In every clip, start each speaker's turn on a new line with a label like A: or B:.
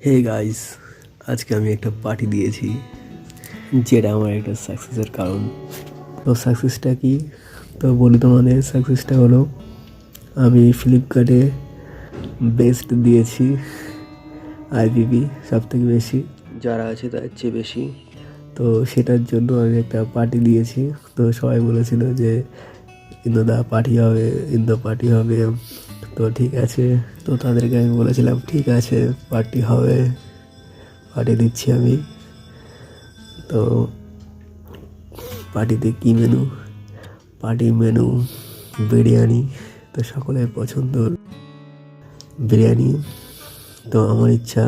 A: Hey guys, আজকে আমি একটা পার্টি দিয়েছি, যেটা আমার একটা সাকসেসের কারণ। তো সাকসেসটা কি? তো বলি তোমাদের, সাকসেসটা হলো আমি ফ্লিপকার্টে বেস্ট দিয়েছি, আইপিপি সব থেকে বেশি, যারা আছে তার চেয়ে বেশি। তো সেটার জন্য আমি একটা পার্টি দিয়েছি। তো সবাই বলেছিল যে ইন্দোদা পার্টি হবে, ইন্দো পার্টি হবে। তো ঠিক আছে, তো তাদেরকে আমি বলেছিলাম ঠিক আছে পার্টি হবে, পার্টি দিচ্ছি আমি। তো পার্টিতে কী মেনু? Party menu biryani. তো সকলের পছন্দর বিরিয়ানি। তো আমার ইচ্ছা,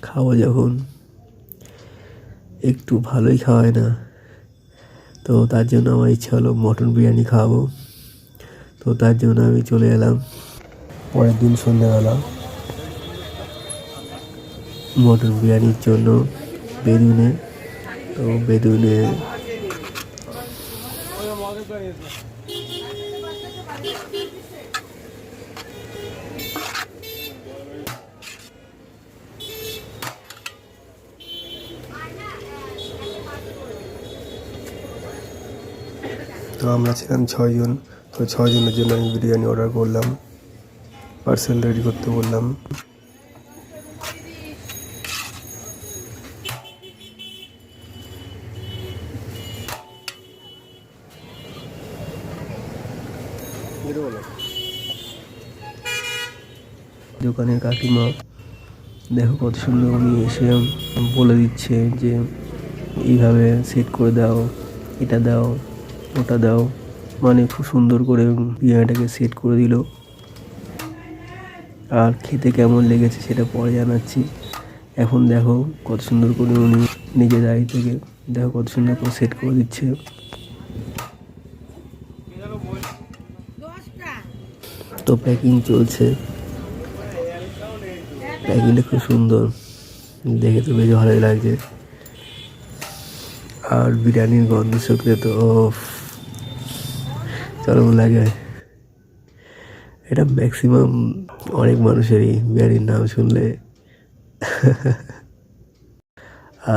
A: খাবো যখন একটু ভালোই খাওয়ায় না, তো তার জন্য আমার ইচ্ছা হলো মটন বিরিয়ানি খাওয়াবো। তো তার জন্য আমি চলে এলাম পরের দিন সন্ধ্যাবেলা মটন বিরিয়ানির জন্য বেদুনে। তো বেদুনে তো আমরা ছিলাম 6 জন। তো 6 জনের জন্য আমি বিরিয়ানি অর্ডার করলাম, পার্সেল রেডি করতে বললাম। দোকানের কাকিমা দেখো কত সুন্দর, উনি এসে বলে দিচ্ছে যে এইভাবে সেট করে দাও, এটা দাও, ওটা দাও। মানে খুব সুন্দর করে বিরিয়ানিটাকে সেট করে দিল। আর খেতে কেমন লেগেছে সেটা পরে জানাচ্ছি। এখন দেখো কত সুন্দর করে উনি নিজের দাঁড়িয়ে থেকে দেখো কত সুন্দর করে সেট করে দিচ্ছে। তো প্যাকিং চলছে, প্যাকিংটা খুব সুন্দর, দেখে তো বেশ ভালোই লাগছে। আর বিরিয়ানির গন্ধ শুকলে তো চরম লাগে। এটা ম্যাক্সিমাম অনেক মানুষেরই বিরিয়ানির নাম শুনলে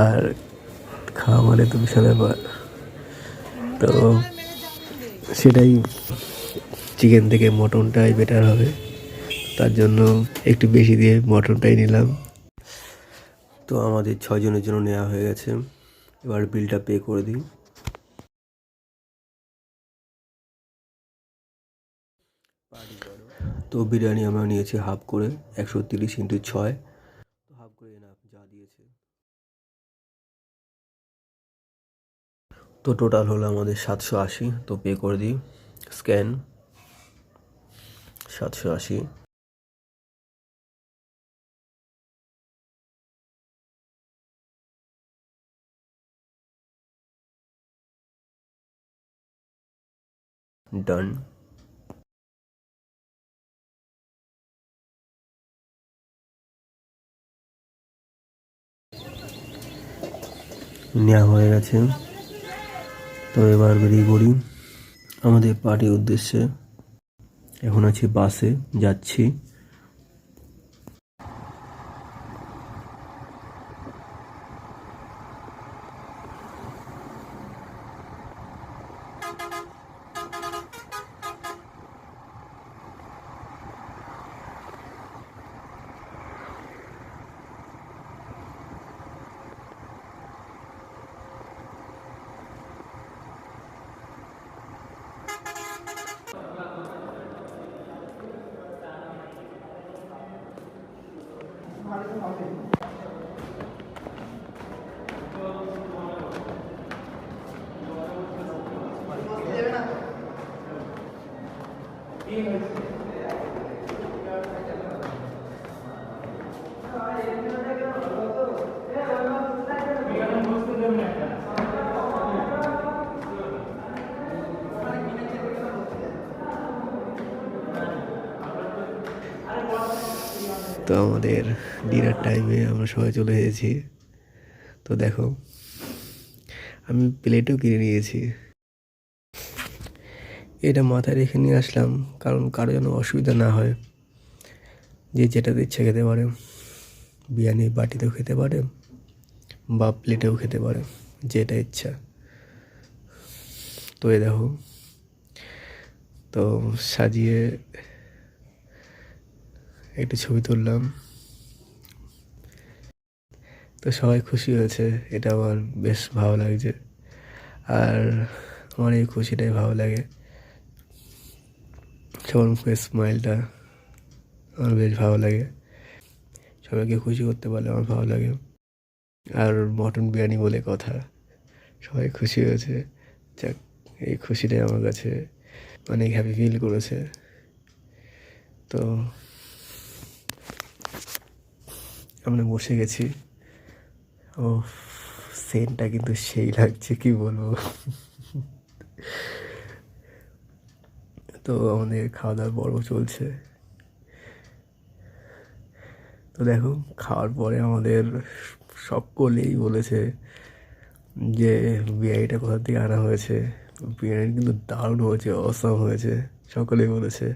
A: আর খাওয়া মানে তো বিশাল ব্যাপার। তো সেটাই, চিকেন থেকে মটনটাই বেটার হবে, তার জন্য একটু বেশি দিয়ে মটনটাই নিলাম। তো আমাদের 6 জনের জন্য নেওয়া হয়ে গেছে, এবার বিলটা পে করে দিই। তো বিরিয়ানি আমরা নিয়েছি হাফ করে, 130x6, তো হাফ করে এনাফ যা দিয়েছে। তো টোটাল হলো আমাদের 780। তো পে করে দিই, স্ক্যান 780। ডান। নেওয়া হয়ে গেছে। তো এবার বেরিয়ে পড়ি আমাদের পার্টির উদ্দেশ্যে। এখন আছি বাসে, যাচ্ছি। তো আমাদের ডিনার টাইমে আমরা সবাই চলে এসেছি। তো দেখো আমি প্লেটও কিনে নিয়েছি, এটা মাথায় রেখে নিয়ে আসলাম কারণ কারো যেন অসুবিধা না হয়, যে যেটাতে ইচ্ছা খেতে পারে। বিরিয়ানি বাটিতেও খেতে পারে বা প্লেটেও খেতে পারে, যেটা ইচ্ছা। তো এই দেখো, তো সাজিয়ে একটু ছবি তুললাম। তো সবাই খুশি হয়েছে, এটা আমার বেশ ভালো লাগছে। আর আমার এই খুশিটাই ভালো লাগে, সবার মুখে স্মাইলটা আমার বেশ ভালো লাগে। সবাইকে খুশি করতে পারলে আমার ভালো লাগে। আর মটন বিরিয়ানি বলে কথা, সবাই খুশি হয়েছে। যাক, এই খুশিটাই আমার কাছে অনেক হ্যাপি ফিল করেছে। তো আমরা বসে গেছি। ও, সেন্টটা কিন্তু সেই লাগছে, কি বলবো। তো আমাদের খাওয়া দাওয়ার পর্ব চলছে। তো দেখো, খাওয়ার পরে আমাদের সকলেই বলেছে যে বিরিয়ানিটা কোথা থেকে আনা হয়েছে। বিরিয়ানি কিন্তু দারুণ হয়েছে, অসাম হয়েছে, সকলেই বলেছে।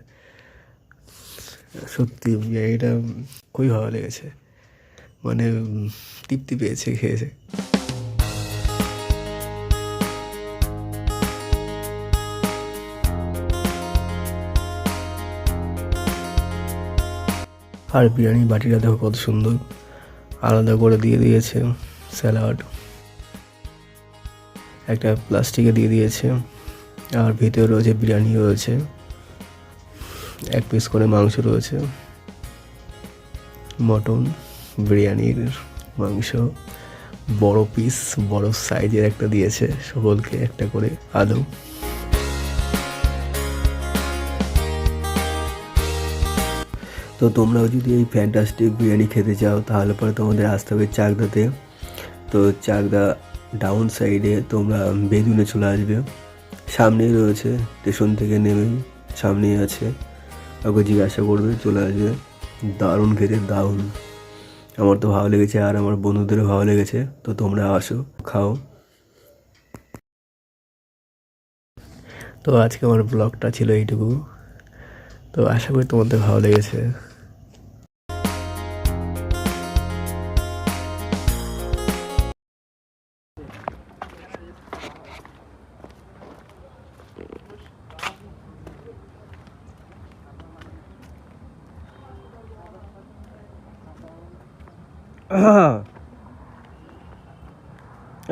A: সত্যি বিরিয়ানিটা খুবই ভালো লেগেছে, মানে তৃপ্তি পেয়েছে খেয়েছে। আর বিরিয়ানি বাটিটা দেখো কত সুন্দর, আলাদা করে দিয়ে দিয়েছে। স্যালাড একটা প্লাস্টিকে দিয়ে দিয়েছে, আর ভিতরে রয়েছে বিরিয়ানি, রয়েছে এক পিস করে মাংস রয়েছে, মটন বিরিয়ানির মাংস বড় পিস, বড় সাইজের একটা দিয়েছে সকলকে, একটা করে আলু। তো তোমরাও যদি এই ফ্যান্টাস্টিক বিরিয়ানি খেতে চাও তাহলে পরে তোমাদের আসতে হবে চাকদাতে। তো চাকদা ডাউন সাইডে তোমরা বেদুনে চলে আসবে, সামনেই রয়েছে, স্টেশন থেকে নেমেই সামনেই আছে, ওকে জিজ্ঞাসা করবে, চলে আসবে। দারুণ খেতে, দারুণ। আমার তো ভালো লেগেছে আর আমার বন্ধুদেরও ভালো লেগেছে। তো তোমরা আসো, খাও। তো আজকে আমার ব্লগটা ছিল এইটুকু। তো আশা করি তোমাদের ভালো লেগেছে।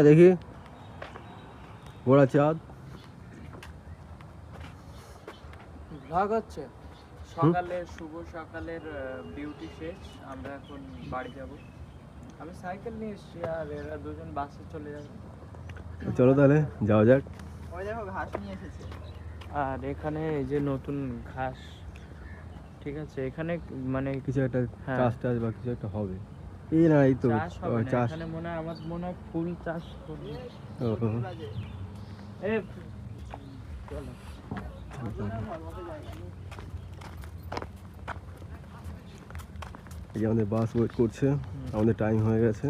A: দেখি বড়া চাঁদ
B: ভাগ হচ্ছে সকালের শুভ সকালের ডিউটি শেষ, আমরা এখন বাড়ি যাব। আমি সাইকেল নিয়ে এসেছি আর এরা দুজন বাসে চলে যাবে।
A: চলো তাহলে যাওয়া যাক।
B: ওই দেখো ঘাস নিয়ে এসেছে, আর এখানে এই যে নতুন ঘাস, ঠিক আছে, এখানে মানে
A: কিছু একটা
B: হ্যাঁ,
A: চাষ টাস বা কিছু একটা হবে। এই না, এই তো
B: চাষ হবে না,
A: চাষ।
B: এখানে মনে হয় আমার মনে হয় ফুল চাষ করবে।
A: ও,
B: এ চলো
A: এই যে আমাদের বাস ওয়েট করছে, আমাদের টাইম হয়ে গেছে।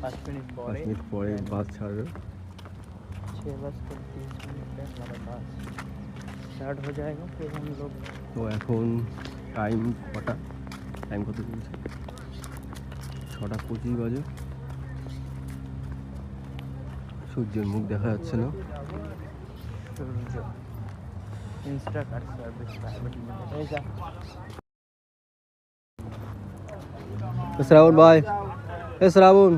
B: 5 মিনিট
A: 5 মিনিট পরে বাস ছাড়বে।
B: 6:30 में हमारा बस स्टार्ट हो जाएगा, फिर हम लोग।
A: তো এখন টাইম কটা, টাইম কত চলছে? 6:25 বাজে। সূর্যের মুখ দেখা যাচ্ছে না।
B: Instakart service private limited.
A: Shrabon ভাই, এ শ্রাবণ,